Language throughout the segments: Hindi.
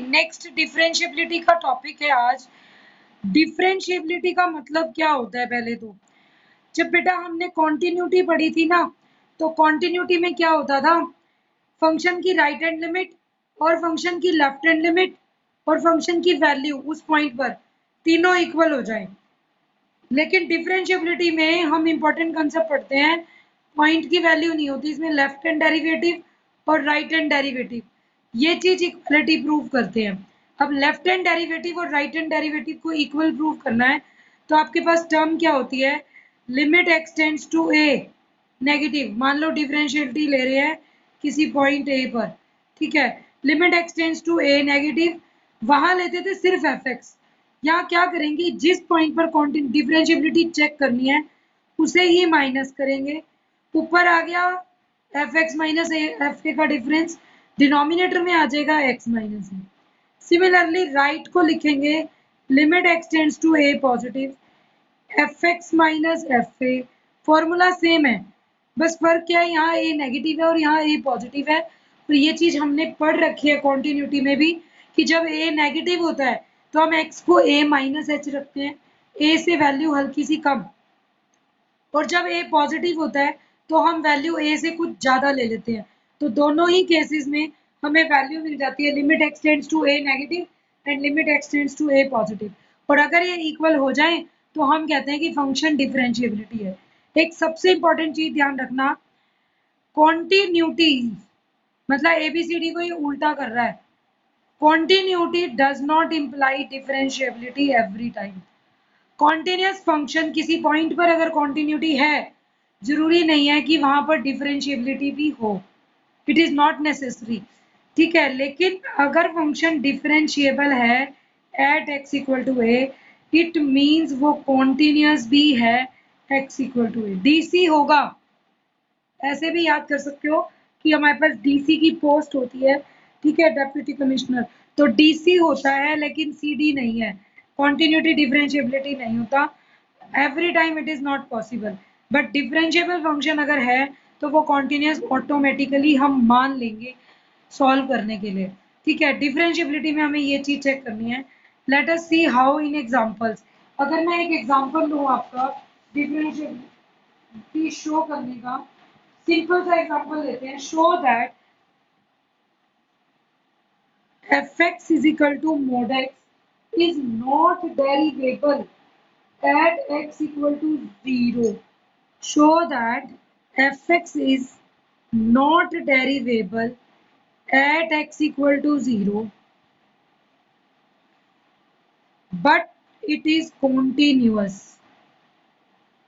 नेक्स्ट डिफरेंशिएबिलिटी का टॉपिक है आज। डिफरेंशिएबिलिटी का मतलब क्या होता है? पहले तो जब बेटा हमने कॉन्टिन्यूटी पढ़ी थी ना, तो कॉन्टिन्यूटी में क्या होता था, फंक्शन की राइट हैंड लिमिट और फंक्शन की लेफ्ट हैंड लिमिट और फंक्शन की वैल्यू उस पॉइंट पर तीनों इक्वल हो जाए। लेकिन डिफरेंशिएबिलिटी में हम इंपॉर्टेंट कंसेप्ट पढ़ते हैं, पॉइंट की वैल्यू नहीं होती, इसमें लेफ्ट हैंड डेरिवेटिव और राइट हैंड डेरिवेटिव ये चीज इक्वलिटी प्रूव करते हैं। अब लेफ्ट हैंड डेरिवेटिव और राइट हैंड डेरिवेटिव को इक्वल प्रूव करना है तो आपके पास टर्म क्या होती है, limit x tends to a negative. मान लो डिफरेंशिएबिलिटी ले रहे हैं किसी पॉइंट ए पर, ठीक है, limit x tends to a negative, वहां लेते थे सिर्फ एफ एक्स। यहाँ क्या करेंगे, जिस पॉइंट पर डिफरेंशिएबिलिटी चेक करनी है उसे ही माइनस करेंगे। ऊपर आ गया f x minus f a का डिफरेंस, डिनोमिनेटर में आ जाएगा x minus a. Similarly right को लिखेंगे limit x tends to a positive, f x minus f a. Formula same है, बस फर्क क्या है, यहाँ ए नेगेटिव है और यहाँ ए पॉजिटिव है। तो ये चीज हमने पढ़ रखी है कॉन्टिन्यूटी में भी कि जब ए नेगेटिव होता है तो हम एक्स को ए माइनस एच रखते हैं, ए से वैल्यू हल्की सी कम, और जब ए पॉजिटिव होता है तो हम वैल्यू ए से कुछ ज्यादा ले लेते हैं। तो दोनों ही केसेस में हमें वैल्यू मिल जाती है limit x tends to a negative and limit x tends to a positive. और अगर ये इक्वल हो जाए तो हम कहते हैं कि फंक्शन डिफरेंशिएबिलिटी है। एक सबसे इंपॉर्टेंट चीज ध्यान रखना, कॉन्टिन्यूटी मतलब एबीसीडी को ये उल्टा कर रहा है। Continuity does not imply differentiability every time. Continuous function किसी पॉइंट पर अगर कॉन्टिन्यूटी है, जरूरी नहीं है कि वहां पर डिफरेंशिएबिलिटी भी हो, इट इज नॉट नेसेसरी, ठीक है। लेकिन अगर फंक्शन डिफरेंशिएबल है at x equal to a, it means वो कॉन्टिन्यूस भी है x equal to a. DC होगा, ऐसे भी याद कर सकते हो कि हमारे पास डीसी की पोस्ट होती है, ठीक है, डेप्यूटी कमिश्नर, तो डीसी होता है लेकिन सीडी नहीं है, कॉन्टिन्यूटी डिफरेंशिएबिलिटी नहीं होता, every time it is not possible. But differentiable function अगर है तो वो कॉन्टिन्यूस ऑटोमेटिकली हम मान लेंगे सॉल्व करने के लिए, ठीक है। डिफरेंशिएबिलिटी में हमें ये चीज चेक करनी है। Let us see how in examples. अगर मैं एक एग्जांपल लूं आपका डिफरेंशिएबिलिटी शो करने का, सिंपल सा एग्जांपल लेते हैं, show that fx is equal to mod x is not derivable at x equal to 0. Show that fx is not derivable at x equal to 0 but it is continuous.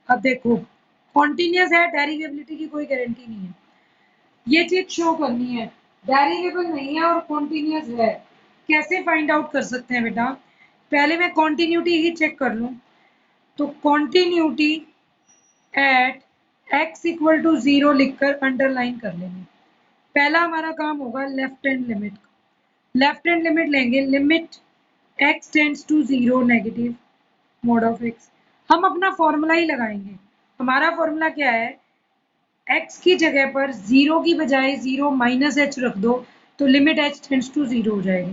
अब देखो, कॉन्टिन्यूस है, डेरिवेबिलिटी की कोई गारंटी नहीं है, ये चीज शो करनी है। डेरिवेबल नहीं है और कॉन्टिन्यूस है, कैसे फाइंड आउट कर सकते हैं बेटा, पहले मैं कॉन्टिन्यूटी ही चेक कर लूं। तो continuity at x equal to 0 लिखकर अंडरलाइन कर लेंगे। पहला हमारा काम होगा लेफ्ट हैंड लिमिट का। लेफ्ट हैंड लिमिट लेंगे, limit x tends to 0 negative mod of x। हम अपना फॉर्मूला ही लगाएंगे। हमारा फॉर्मूला क्या है, x की जगह पर 0 की बजाय 0 माइनस एच रख दो तो लिमिट h टेंड्स टू 0 हो जाएगी।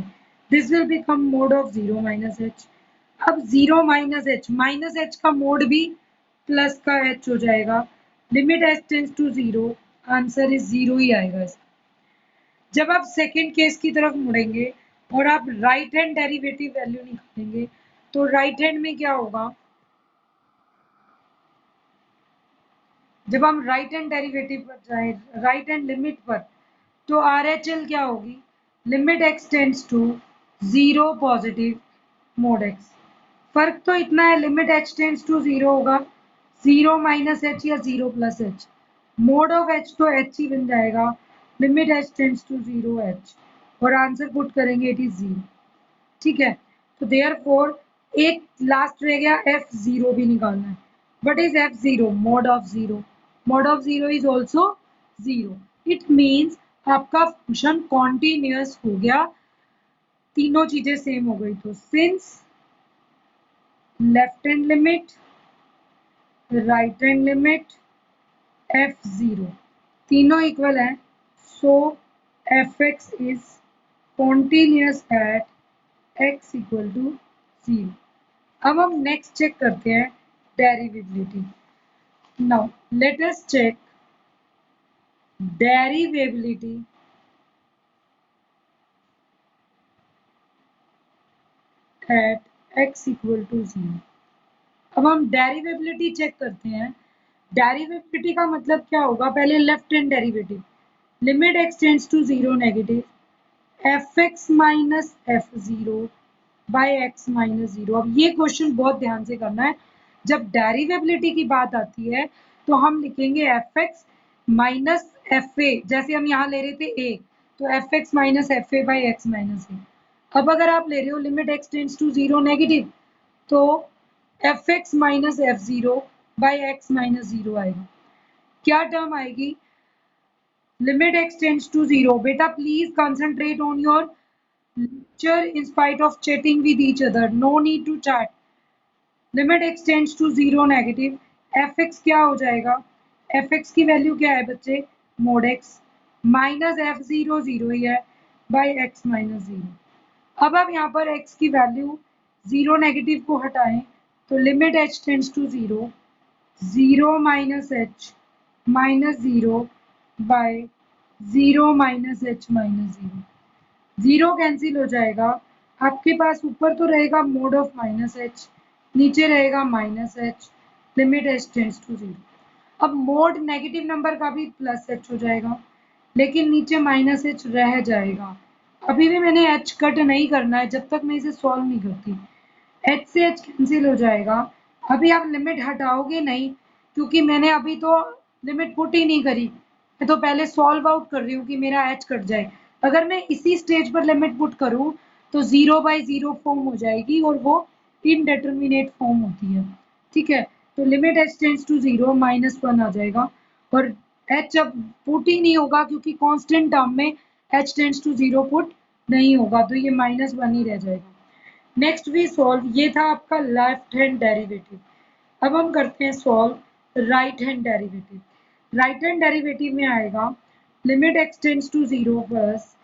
This will become mod of 0 minus h. अब 0 माइनस एच का मोड भी प्लस का h हो जाएगा, limit h tends to 0, answer is 0 ही आएगा इसका। जब आप सेकेंड केस की तरफ मुड़ेंगे और आप राइट हैंड डेरिवेटिव वैल्यू निकालेंगे तो राइट हैंड में क्या होगा, जब हम राइट हैंड डेरिवेटिव पर जाए, राइट हैंड लिमिट पर, तो आर एच एल क्या होगी, limit x tends to 0 positive mod x. फर्क तो इतना है, लिमिट एच टेंड्स टू 0 होगा 0 माइनस एच या 0 plus h, mod of h तो एच ही बन जाएगा, limit h tends to 0 h, और आंसर पुट करेंगे इट इज 0, ठीक है। तो देयरफॉर एक लास्ट रह गया, एफ जीरो भी निकालना है। What is f zero, mod of zero, mod of zero is also 0। It means आपका फंक्शन कॉन्टिन्यूस हो गया, तीनों चीजें सेम हो गई। तो since left hand limit, right hand limit, f zero तीनों इक्वल है, so f x is continuous at x equal to 0। अब हम नेक्स्ट चेक करते हैं derivability. Now let us check derivability at x equal to 0। अब हम डेरिवेबिलिटी चेक करते हैं। डेरिवेबिलिटी का मतलब क्या होगा, पहले left hand derivative, limit x tends to 0 negative fx minus f0 by x minus 0। अब ये क्वेश्चन बहुत ध्यान से करना है। जब डेरिवेबिलिटी की बात आती है तो हम लिखेंगे fx माइनस fa, जैसे हम यहाँ ले रहे थे a, तो fx minus fa by x minus a। अब अगर आप ले रहे हो limit x tends to 0 negative, तो fx minus f0 by x minus 0 आएगा। क्या टर्म आएगी, लिमिट x टेंड्स टू 0। बेटा please concentrate on your lecture in spite of chatting with each other, no need to chat। Limit x tends to 0 negative, fx क्या हो जाएगा, fx की वैल्यू क्या है बच्चे, मोड x माइनस f0 0 ही है बाई x माइनस 0। अब आप यहाँ पर x की वैल्यू 0 नेगेटिव को हटाएं तो limit h tends to 0 0 minus h minus 0 by 0 minus h minus 0। 0 cancel हो जाएगा, आपके पास ऊपर तो रहेगा मोड ऑफ माइनस h, नीचे रहेगा minus h, limit h tends to 0। अब मोड नेगेटिव नंबर का भी प्लस h हो जाएगा, लेकिन नीचे माइनस h रह जाएगा। अभी भी मैंने h कट नहीं करना है जब तक मैं इसे सॉल्व नहीं करती। h से h कैंसिल हो जाएगा। अभी आप लिमिट हटाओगे नहीं, क्योंकि मैंने अभी तो लिमिट पुट ही नहीं करी, मैं तो पहले सॉल्व आउट कर रही हूँ कि मेरा h कट जाए। अगर मैं इसी स्टेज पर लिमिट पुट करूँ तो 0 बाई 0 फॉर्म हो जाएगी और वो इनडेटर्मिनेट फॉर्म होती है। ठीक है, तो limit h tends to 0 minus 1 आ जाएगा और h अब पुट ही नहीं होगा क्योंकि कांस्टेंट टर्म में h टेंड्स टू 0 पुट नहीं होगा, तो ये माइनस 1 ही रह जाएगा। नेक्स्ट वी सॉल्व, ये था आपका लेफ्ट हैंड डेरिवेटिव। अब हम करते हैं solve right hand derivative. Right hand derivative में आएगा limit x tends to 0 plus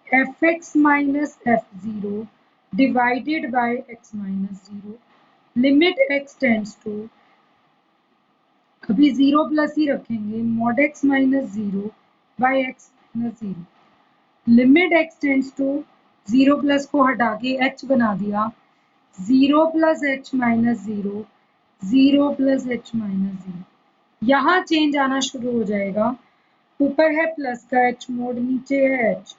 fx minus f0 divided by x minus 0, limit x tends to, अभी 0 प्लस ही रखेंगे, mod x minus 0 by x minus 0, limit x tends to 0 plus को हटा के h बना दिया, 0 plus h minus 0, 0 plus h minus 0। यहाँ चेंज आना शुरू हो जाएगा, ऊपर है प्लस का h मोड, नीचे है h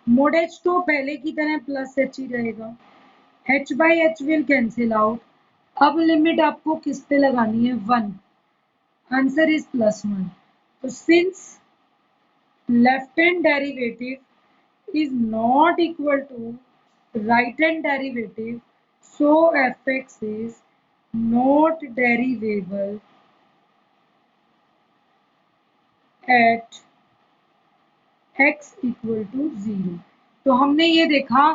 मोड। h तो पहले की तरह प्लस h ही रहेगा, h by h will cancel out. अब लिमिट आपको किस पे लगानी है, 1, आंसर इज प्लस 1। तो since left hand derivative is not equal to right hand derivative, so fx is not derivable at x equal to 0। तो हमने ये देखा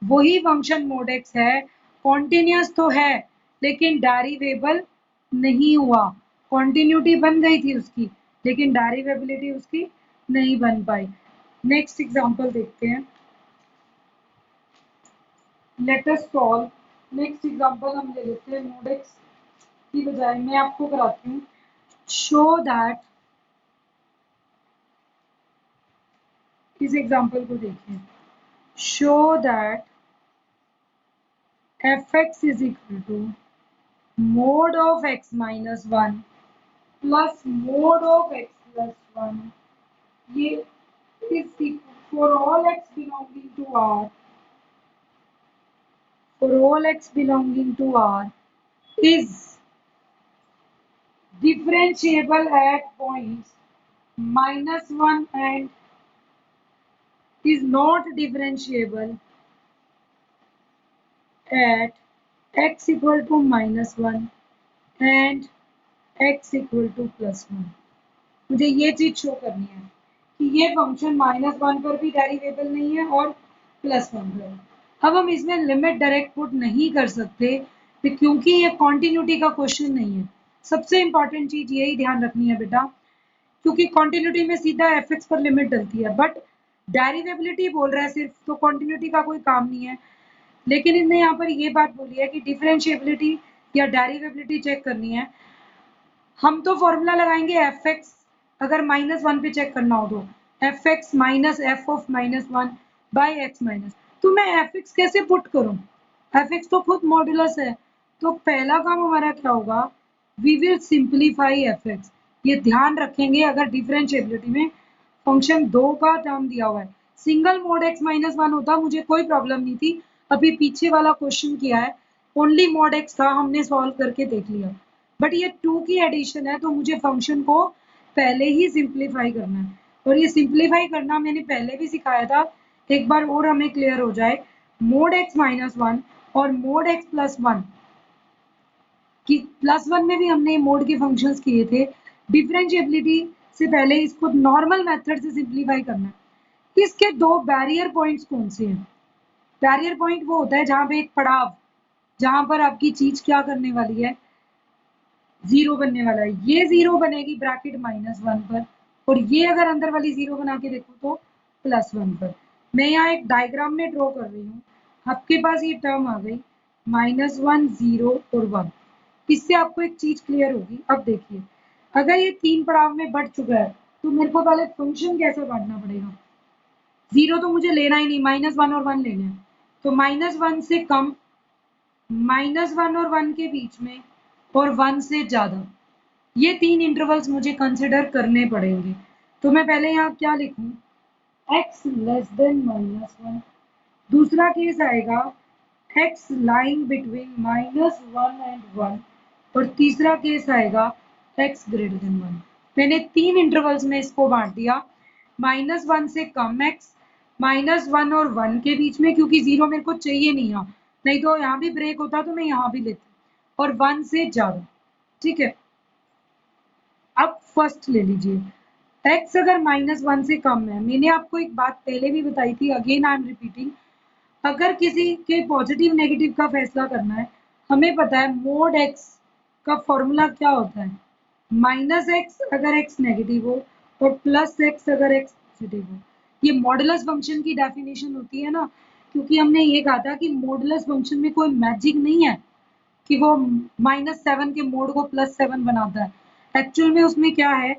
वही फंक्शन मोड x है, कॉन्टिन्यूस तो है लेकिन डेरिवेबल नहीं हुआ। कॉन्टिन्यूटी बन गई थी उसकी लेकिन डेरिवेबिलिटी उसकी नहीं बन पाई। नेक्स्ट एग्जांपल देखते हैं, let us solve. Next example हम ले लेते हैं मोड x की बजाय मैं आपको कराती हूँ। शो दैट, इस एग्जांपल को देखिए, show that fx is equal to mod of x minus 1 plus mod of x plus 1, ये is for all x belonging to R, for all x belonging to R is differentiable at points minus 1 and is not differentiable at x equal to minus 1 and x equal to plus 1। मुझे ये चीज शो करनी है कि ये फंक्शन माइनस 1 पर भी डेरिवेबल नहीं है और प्लस 1 पर। अब हम इसमें लिमिट डायरेक्ट पुट नहीं कर सकते क्योंकि ये कॉन्टिन्यूटी का क्वेश्चन नहीं है। सबसे इंपॉर्टेंट चीज यही ध्यान रखनी है बेटा, क्योंकि कॉन्टिन्यूटी में सीधा fx पर लिमिट डलती है, बट डेरिवेबिलिटी बोल रहा है सिर्फ, तो कॉन्टिन्यूटी का कोई काम नहीं है। लेकिन इसने यहाँ पर ये बात बोली है कि डिफरेंशिएबिलिटी या डेरिवेबिलिटी चेक करनी है। हम तो फॉर्मूला लगाएंगे एफ एक्स, अगर -1 पे चेक करना हो तो f x minus F of -1 by x minus. तो मैं एफ एक्स कैसे पुट करूं? एफ एक्स तो खुद मॉडुलस है। तो पहला काम हमारा क्या होगा, we will simplify f x. ये ध्यान रखेंगे, अगर डिफरेंशिएबिलिटी में फंक्शन 2 का टर्म दिया हुआ है, सिंगल मोड x -1 होता मुझे कोई प्रॉब्लम नहीं थी। अभी पीछे वाला क्वेश्चन किया है, ओनली मोड x था, हमने सॉल्व करके देख लिया। बट ये 2 की एडिशन है, तो मुझे फंक्शन को पहले ही सिंप्लीफाई करना है। और ये सिंप्लीफाई करना मैंने पहले भी सिखाया था, एक बार और हमें क्लियर हो जाए। मोड x -1 और मोड x +1 कि +1 में भी हमने मोड के फंक्शंस किए थे। डिफरेंशिएबिलिटी से पहले इसको नॉर्मल मेथड से सिंप्लीफाई करना है। इसके दो बैरियर पॉइंट्स कौन से हैं? बैरियर पॉइंट वो होता है जहां पे एक पड़ाव, जहां पर आपकी चीज क्या करने वाली है, जीरो बनने वाला है। ये जीरो बनेगी ब्रैकेट -1 पर, और ये अगर अंदर वाली जीरो बना के देखो तो +1 पर। मैं यहाँ एक डायग्राम में ड्रॉ कर रही हूँ, आपके पास ये टर्म आ गई -1 0 और 1। इससे आपको एक चीज क्लियर होगी। अब देखिए, अगर ये 3 पड़ाव में बढ़ चुका है तो मेरे को पहले फंक्शन कैसे बांटना पड़ेगा। जीरो तो मुझे लेना ही नहीं, -1 और 1 लेने हैं। तो -1 से कम, -1 और 1 के बीच में, और 1 से ज्यादा, ये 3 इंटरवल्स मुझे कंसिडर करने पड़ेंगे। तो मैं पहले यहाँ क्या लिखूं, x लेस देन -1। दूसरा केस आएगा x लाइंग बिटवीन -1 एंड 1। और तीसरा केस आएगा x ग्रेटर देन 1। मैंने 3 इंटरवल्स में इसको बांट दिया। -1 से कम x, -1 और 1 के बीच में, क्योंकि जीरो मेरे को चाहिए नहीं यहाँ, नहीं तो यहाँ भी ब्रेक होता तो मैं यहाँ भी लेती, और 1 से ज्यादा। ठीक है, अब फर्स्ट ले लीजिए, x अगर -1 से कम है, मैंने आपको एक बात पहले भी बताई थी, अगेन आई एम रिपीटिंग, अगर किसी के पॉजिटिव नेगेटिव का फैसला करना है, हमें पता है मोड x का फॉर्मूला क्या होता है, -x अगर x नेगेटिव हो और +x अगर x पॉजिटिव हो। ये मॉडुलस फंक्शन की डेफिनेशन होती है ना, क्योंकि हमने ये कहा था कि मॉडुलस फंक्शन में कोई मैजिक नहीं है कि वो -7 के मोड को +7 बनाता है। एक्चुअल में उसमें क्या है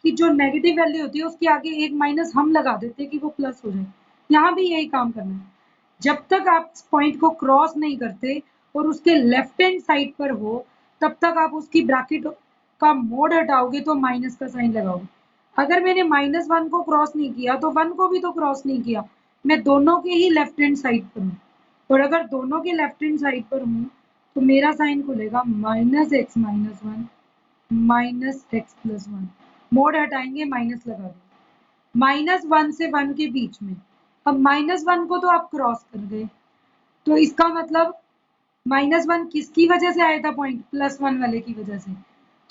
कि जो नेगेटिव वैल्यू होती है उसके आगे एक माइनस हम लगा देते हैं कि वो प्लस हो जाए। यहाँ भी यही काम करना है। जब तक आप इस पॉइंट को क्रॉस नहीं करते और उसके लेफ्ट हैंड साइड पर हो, तब तक आप उसकी ब्रैकेट का मोड हटाओगे तो माइनस का साइन लगाओगे। अगर मैंने -1 को क्रॉस नहीं किया तो 1 को भी तो क्रॉस नहीं किया, मैं दोनों के ही लेफ्ट हैंड साइड पर हूँ। और अगर दोनों के लेफ्ट हैंड साइड पर हूँ तो मेरा साइन खुलेगा -x -1 -x +1। मोड हटाएंगे, माइनस लगा देंगे, -1 से 1 के बीच में। अब -1 को तो आप क्रॉस कर गए, तो इसका मतलब -1 किसकी वजह से आया था पॉइंट, +1 वाले की वजह से।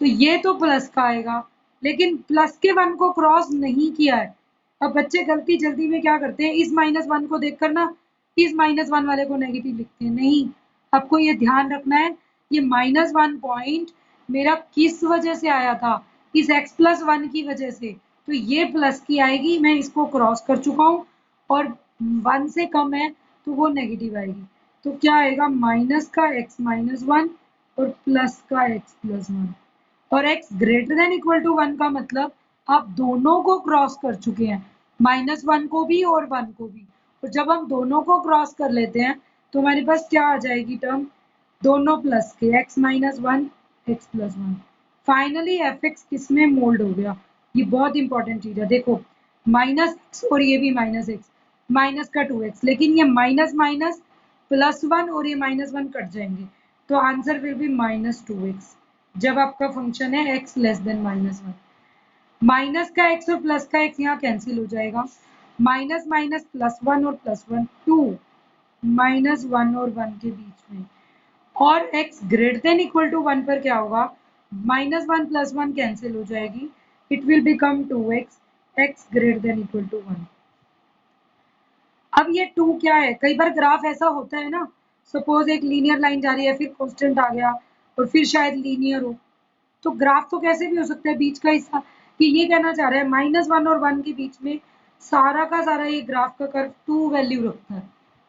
तो ये तो प्लस का आएगा, लेकिन प्लस के 1 को क्रॉस नहीं किया है। अब बच्चे गलती जल्दी में क्या करते हैं, इस -1 को देखकर ना इस -1 वाले को नेगेटिव लिखते हैं। नहीं, आपको ये ध्यान रखना है, ये -1 पॉइंट मेरा किस वजह से आया था, इस x +1 की वजह से। तो ये प्लस की आएगी, मैं इसको क्रॉस कर चुका हूँ, और 1 से कम है तो वो नेगेटिव आएगी। तो क्या आएगा, माइनस का x -1 और प्लस का x +1। और x greater than equal to 1 का मतलब आप दोनों को क्रॉस कर चुके हैं, -1 को भी और 1 को भी। और जब हम दोनों को क्रॉस कर लेते हैं तो हमारे पास क्या आ जाएगी टर्म, दोनों प्लस के, x -1 x +1। Finally F x किस में मोल्ड हो गया, ये बहुत इंपॉर्टेंट चीज है। देखो -x और ये भी -x, माइनस का 2x, लेकिन ये माइनस माइनस +1 और ये -1 कट जाएंगे, तो आंसर विल बी -2x जब आपका फंक्शन है x लेस देन -1। माइनस का x और प्लस का x यहाँ कैंसिल हो जाएगा, माइनस माइनस +1 और +1 2, -1 और 1 के बीच में। और x greater than equal to 1 पर क्या होगा, -1 +1 कैंसिल हो जाएगी, it will become 2x, x greater than equal to 1। अब ये 2 क्या है, कई बार ग्राफ ऐसा होता है ना, सपोज एक लीनियर लाइन जा रही है, फिर कांस्टेंट आ गया और फिर शायद लीनियर हो, तो ग्राफ तो कैसे भी हो सकता है बीच का हिस्सा। कि ये कहना चाह रहा है -1 और 1 के बीच में सारा का सारा ये ग्राफ का कर्व 2 वैल्यू रखता है,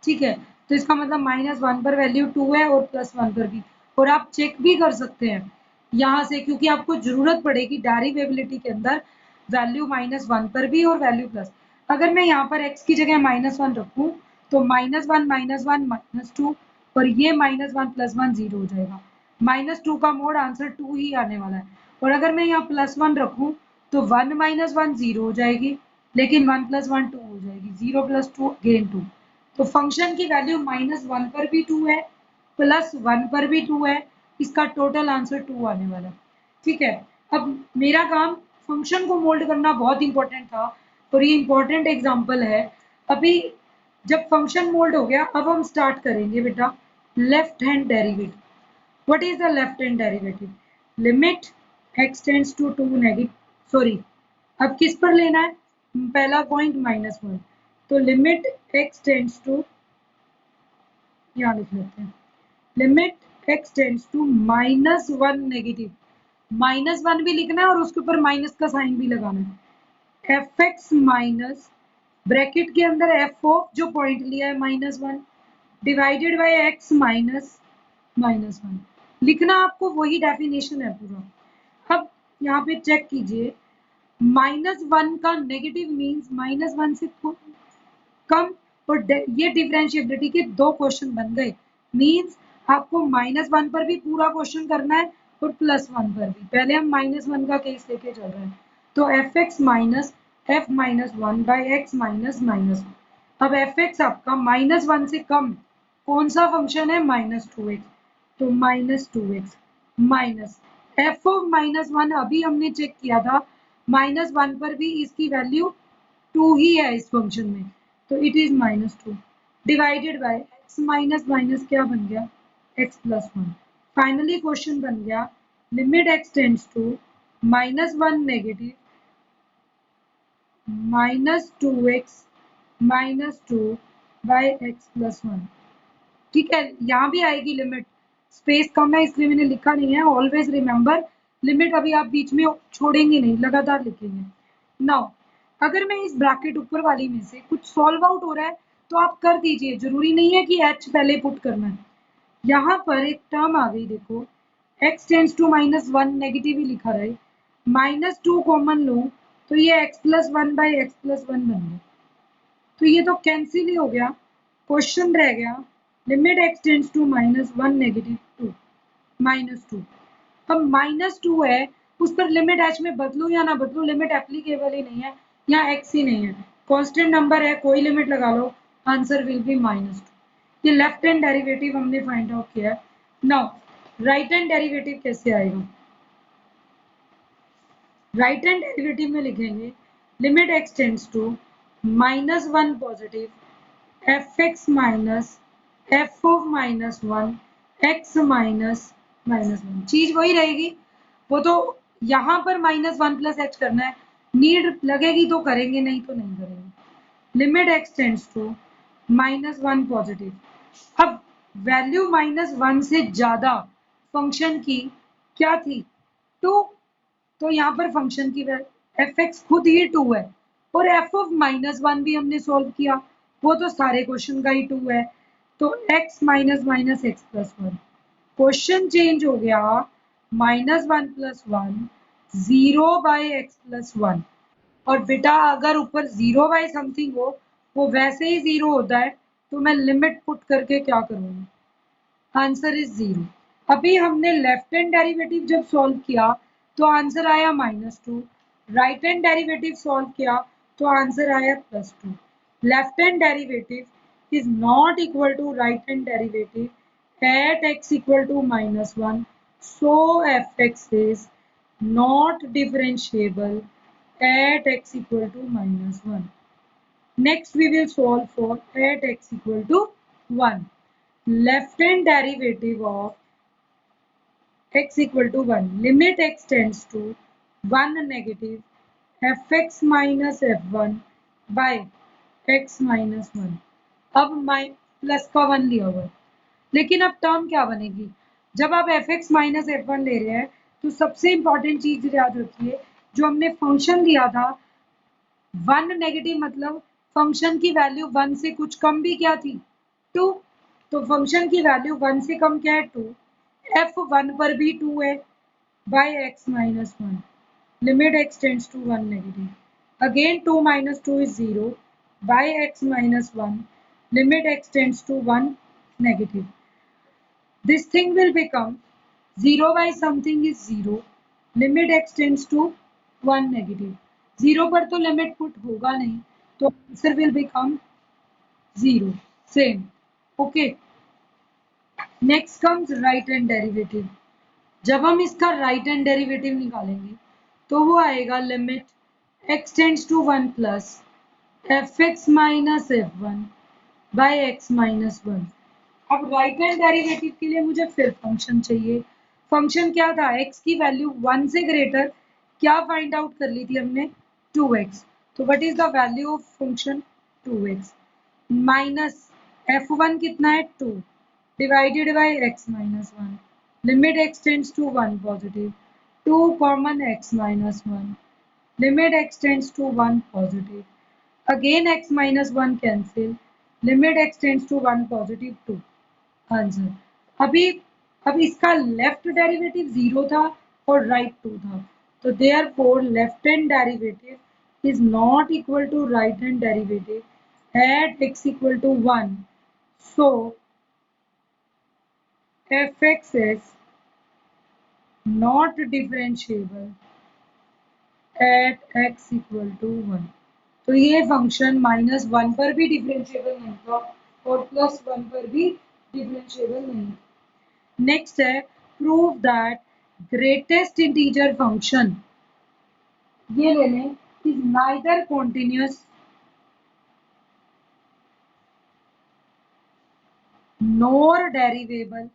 ठीक है। तो इसका मतलब -1 पर वैल्यू 2 है और +1 पर भी। और आप चेक भी कर सकते हैं यहाँ से, क्योंकि आपको जरूरत पड़ेगी डेरिवेबिलिटी के अंदर वैल्यू -1 पर भी और वैल्यू प्लस। अगर मैं यहाँ पर x की जगह -1 रखूँ तो -1 -1 -2 और ये -1 +1 0 हो जाएगा। -2 का मोड आंसर 2 ही आने वाला है। और अगर मैं यहाँ +1 रखूँ तो 1 -1 0 हो जाएगी, लेकिन 1 + 1 2 हो जाएगी, 0 + 2 अगेन 2। तो फंक्शन की वैल्यू -1 पर भी 2 है, +1 पर भी 2 है, इसका टोटल आंसर 2 आने वाला है, ठीक है। अब मेरा काम फंक्शन को मोल्ड करना बहुत इंपॉर्टेंट था और ये इंपॉर्टेंट एग्जांपल है। अभी जब फंक्शन मोल्ड हो गया, अब हम स्टार्ट करेंगे बेटा left hand derivative. What is the left hand derivative? Limit x tends to 2 negative, sorry, अब किस पर लेना है? पहला पॉइंट -1, तो लिमिट x टेंड्स टू, यहाँ लिख लेते हैं, limit x tends to -1 negative, -1 भी लिखना है और उसके ऊपर माइनस का साइन भी लगाना है। fx माइनस ब्रैकेट के अंदर f ऑफ जो पॉइंट लिया है -1 डिवाइडेड बाय x माइनस -1, लिखना आपको वही डेफिनेशन है पूरा। अब यहाँ पे चेक कीजिए, -1 का नेगेटिव मीन्स -1 से कम, और ये डिफरेंशिएबिलिटी के 2 क्वेश्चन बन गए। मीन्स आपको -1 पर भी पूरा क्वेश्चन करना है और +1 पर भी। पहले हम -1 का केस लेके चल रहे हैं, तो fx minus f -1 by x minus -1। अब fx आपका -1 से कम कौन सा फंक्शन है? -2x, तो -2x माइनस f ऑफ -1, अभी हमने चेक किया था -1 पर भी इसकी वैल्यू 2 ही है इस फंक्शन में, तो it is -2 divided by x minus minus क्या बन गया? x + 1। फाइनली क्वेश्चन बन गया limit x tends to -1 negative -2x -2 by x + 1, ठीक है। यहाँ भी आएगी लिमिट, स्पेस कम है इसलिए मैंने लिखा नहीं है। ऑलवेज रिमेंबर लिमिट अभी आप बीच में छोड़ेंगे नहीं, लगातार लिखेंगे। नाउ अगर मैं इस ब्रैकेट ऊपर वाली में से कुछ सॉल्व आउट हो रहा है तो आप कर दीजिए, जरूरी नहीं है कि h पहले पुट करना है। यहाँ पर एक टर्म आ गई, देखो x टेंड्स टू -1 नेगेटिव ही लिखा रहे, -2 कॉमन लो तो ये x + 1 बाय x + 1 बन गया, तो ये तो कैंसिल ही हो गया। क्वेश्चन रह गया limit x tends to -1 negative 2 -2। अब -2 है, उस पर लिमिट h में बदलूं या ना बदलूं, लिमिट एप्लीकेबल ही नहीं है, यहाँ x ही नहीं है, कांस्टेंट नंबर है, कोई लिमिट लगा लो, आंसर विल बी -2। ये लेफ्ट हैंड डेरिवेटिव हमने फाइंड आउट किया है। नाउ राइट हैंड डेरिवेटिव कैसे आएगा? राइट हैंड डेरिवेटिव में लिखेंगे limit x tends to -1 positive fx minus f of -1 x minus -1, चीज वही रहेगी, वो तो यहाँ पर -1 + h करना है, नीड लगेगी तो करेंगे, नहीं तो नहीं करेंगे। Limit x tends to -1 positive, अब वैल्यू -1 से ज्यादा फंक्शन की क्या थी? 2, तो यहाँ पर फंक्शन की fx खुद ही 2 है, और f ऑफ -1 भी हमने सोल्व किया, वो तो सारे क्वेश्चन का ही 2 है, तो x minus minus x + 1, question change हो गया -1 + 1 0 बाय x + 1। और बेटा अगर ऊपर 0 बाय समथिंग हो, वो वैसे ही 0 होता है, तो मैं लिमिट पुट करके क्या करूँगी? Answer is 0। अभी हमने लेफ्ट हैंड डेरिवेटिव जब सॉल्व किया तो आंसर आया -2, राइट हैंड डेरिवेटिव सॉल्व किया तो आंसर आया +2। Left hand derivative is not equal to right hand derivative at x equal to -1, so fx is not differentiable at x equal to -1. Next we will solve for at x equal to 1. Left hand derivative of x equal to 1, limit x tends to 1 negative fx minus f1 by x minus 1। अब प्लस का 1 लिया हुआ है, लेकिन अब टर्म क्या बनेगी? जब आप fx माइनस f1 ले रहे हैं तो सबसे इंपॉर्टेंट चीज याद रखिए, जो हमने फंक्शन लिया था वन नेगेटिव मतलब फंक्शन की वैल्यू वन से कुछ कम भी क्या थी, टू। तो फंक्शन की वैल्यू वन से कम क्या है, टू। एफ वन पर भी टू है, by x minus one, limit x tends to one negative. Again two minus two is zero, by x minus one, limit x tends to one negative. This thing will become 0 by something is 0, limit x tends to 1 negative. 0 पर तो लिमिट पुट होगा नहीं, तो answer will become 0, same. Okay, next comes right hand derivative. जब हम इसका राइट हैंड डेरिवेटिव निकालेंगे तो वो आएगा limit x tends to 1 plus f x minus f one by x minus one. अब राइट हैंड डेरिवेटिव के लिए मुझे फिर फंक्शन चाहिए। फंक्शन क्या था, x की वैल्यू 1 से ग्रेटर क्या फाइंड आउट कर ली थी हमने, 2x। तो what is the value of function, 2x minus f1 कितना है, 2 divided by x minus one, limit x tends to 1 positive, 2 common x minus one, limit x tends to 1 positive, again x minus one cancel, limit x tends to 1 positive, 2 answer. अभी अब इसका लेफ्ट डेरिवेटिव जीरो था और राइट टू था, तो therefore left hand derivative is not equal to right hand derivative at x equal to 1। So fx is not differentiable at x equal to 1। तो ये फंक्शन माइनस वन पर भी डिफरेंशिएबल नहीं था और प्लस वन पर भी डिफरेंशिएबल नहीं था। नेक्स्ट है prove that greatest integer function, ये ले लें, is neither continuous nor derivable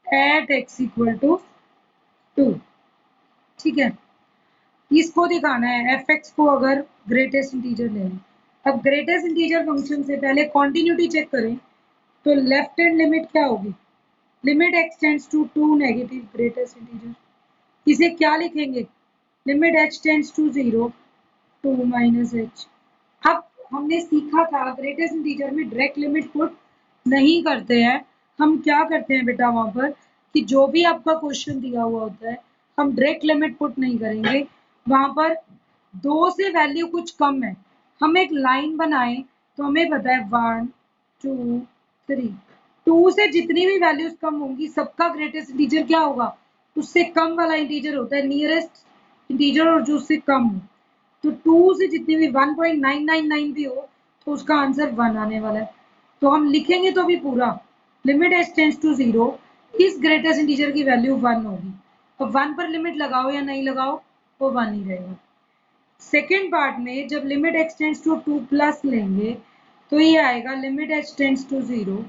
at x equal to 2। ठीक है, इसको दिखाना है एफ एक्स को अगर ग्रेटेस्ट इंटीजर ले लें। अब ग्रेटेस्ट इंटीजर फंक्शन से पहले कॉन्टिन्यूटी चेक करें, तो लेफ्ट हैंड लिमिट क्या होगी, limit x tends to 2 negative greatest integer, इसे क्या लिखेंगे, limit h tends to 0 2 minus h. अब हमने सीखा था ग्रेटेस्ट इंटीजर में डायरेक्ट लिमिट पुट नहीं करते हैं, हम क्या करते हैं बेटा वहां पर कि जो भी आपका क्वेश्चन दिया हुआ होता है हम डायरेक्ट लिमिट पुट नहीं करेंगे, वहां पर दो से वैल्यू कुछ कम है, हम एक लाइन बनाए तो हमें पता है 1 2 3, 2 से जितनी भी वैल्यूज कम होंगी सबका ग्रेटेस्ट इंटीजर क्या होगा, उससे कम वाला इंटीजर होता है नियरेस्ट इंटीजर, और जो उससे कम हो, तो 2 से जितनी भी 1.999 भी हो तो उसका आंसर 1 आने वाला है। तो हम लिखेंगे तो भी पूरा लिमिट एच टेंड्स टू 0, इस ग्रेटेस्ट इंटीजर की वैल्यू 1 होगी। अब 1 पर लिमिट लगाओ या नहीं लगाओ वो 1 ही रहेगा। सेकेंड पार्ट में जब limit x tends to 2 plus लेंगे तो ये आएगा limit h tends to 0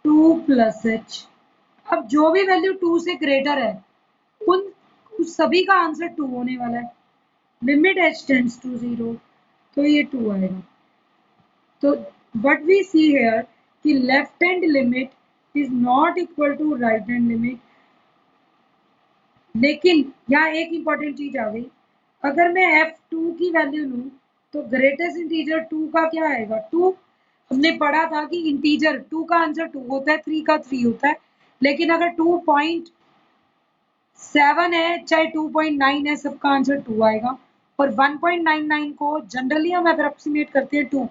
2 plus h. अब जो भी वैल्यू 2 से ग्रेटर है उन सभी का आंसर 2 होने वाला है, लिमिट एच टेंड्स टू 0 तो ये 2 आएगा। तो व्हाट वी सी हियर कि left hand limit is not equal to right hand limit. लेकिन यहाँ एक इंपॉर्टेंट चीज आ गई, अगर मैं f2 की वैल्यू लूं तो ग्रेटेस्ट इंटीजर 2 का क्या आएगा, 2। हमने पढ़ा था कि इंटीजर 2 का आंसर 2 होता है, 3 का 3 होता है, लेकिन अगर 2.7 है चाहे 2.9 है सबका आंसर 2 आएगा। और 1.99 को जनरली हम अप्रोक्सीमेट करते हैं 2,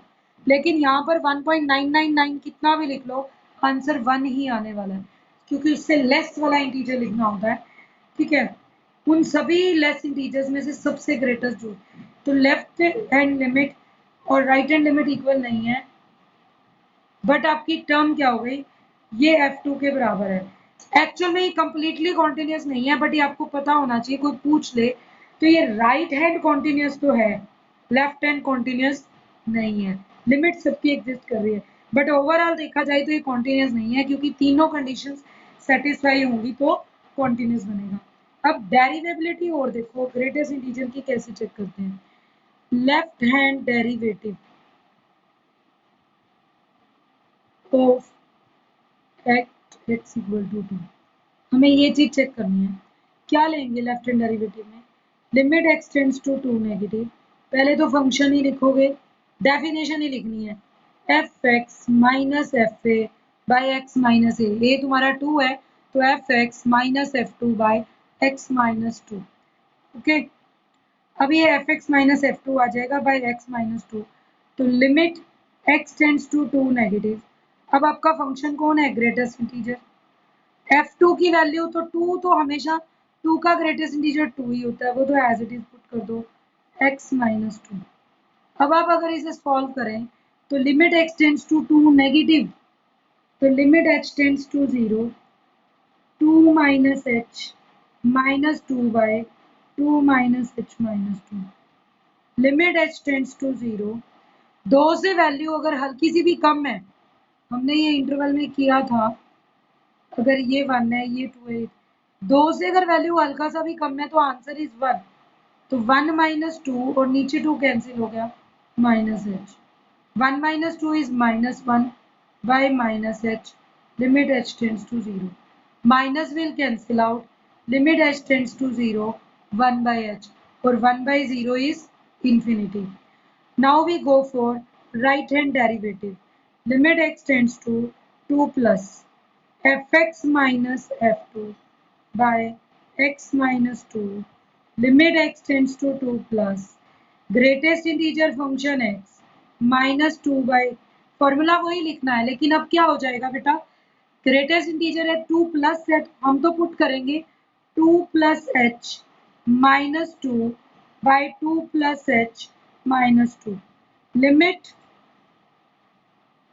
लेकिन यहाँ पर 1.999 कितना भी लिख लो आंसर 1 ही आने वाला है, क्योंकि उससे लेस वाला इंटीजर लिखना होता है। ठीक है, उन सभी लेस इंटीजर्स में से सबसे ग्रेटेस्ट जो, तो लेफ्ट हैंड लिमिट और राइट हैंड लिमिट इक्वल नहीं है, बट आपकी टर्म क्या हो गई, ये f2 के बराबर है। एक्चुअल में ये कंप्लीटली कॉन्टिन्यूस नहीं है, बट ये आपको पता होना चाहिए, कोई पूछ ले तो ये राइट हैंड कॉन्टिन्यूस तो है, लेफ्ट हैंड कॉन्टिन्यूस नहीं है। लिमिट सबकी एग्जिस्ट कर रही है, बट ओवरऑल देखा जाए तो ये कॉन्टिन्यूस नहीं है, क्योंकि तीनों कंडीशंस सेटिस्फाई होंगी तो कॉन्टिन्यूस बनेगा। अब डेरिवेबिलिटी और देखो ग्रेटेस्ट इंटीजर की कैसे चेक करते हैं, left hand derivative of x equal to 2, हमें ये चीज चेक करनी है। क्या लेंगे लेफ्ट हैंड डेरिवेटिव में, limit x tends to 2 negative, पहले तो फंक्शन ही लिखोगे, डेफिनेशन ही लिखनी है, f x minus f a by x minus a तुम्हारा 2 है, तो f x minus f two by x minus 2। Okay, अब ये f x minus f two आ जाएगा बाई एक्स माइनस 2, तो limit x tends to 2 negative. अब आपका फंक्शन कौन है, ग्रेटेस्ट इंटीजर, f2 की वैल्यू तो 2, तो हमेशा 2 का ग्रेटेस्ट इंटीजर 2 ही होता है, वो तो एज इट इज पुट कर दो x माइनस 2। अब आप अगर इसे सॉल्व करें तो limit x tends to 2 negative, तो limit h tends to 0, 2 minus h minus 2 by 2 minus h minus 2, limit h tends to 0। दो से वैल्यू अगर हल्की सी भी कम है, हमने ये इंटरवल में किया था, अगर ये 1 है ये 2 है, दो से अगर वैल्यू हल्का सा भी कम है तो आंसर इज 1, तो 1 माइनस 2 और नीचे 2 कैंसिल हो गया, minus h, 1 minus 2 is minus 1 by minus h, limit h tends to 0, minus will cancel out, limit h tends to 0, 1 by h, और 1 by 0 is infinity. Now we go for right hand derivative, limit x tends to 2 plus fx minus f2 by x minus 2, limit x tends to 2 plus greatest integer function x minus 2 by, formula वही लिखना है, लेकिन अब क्या हो जाएगा बेटा, ग्रेटेस्ट इंटीजर है 2 प्लस सेट, हम तो पुट करेंगे 2 plus h minus 2 by 2 plus h minus 2, limit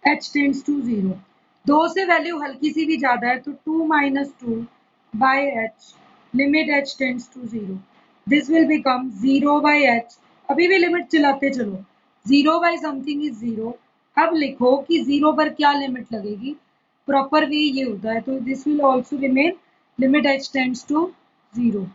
h tends to 0, दो से वैल्यू हल्की सी भी ज्यादा है तो 2 minus 2 by h, limit h tends to 0, this will become 0 by h, अभी भी लिमिट चलाते चलो, 0 बाई समथिंग इज 0, अब लिखो कि 0 पर क्या लिमिट लगेगी, प्रॉपर वे ये होता है, तो this will also remain limit h tends to 0।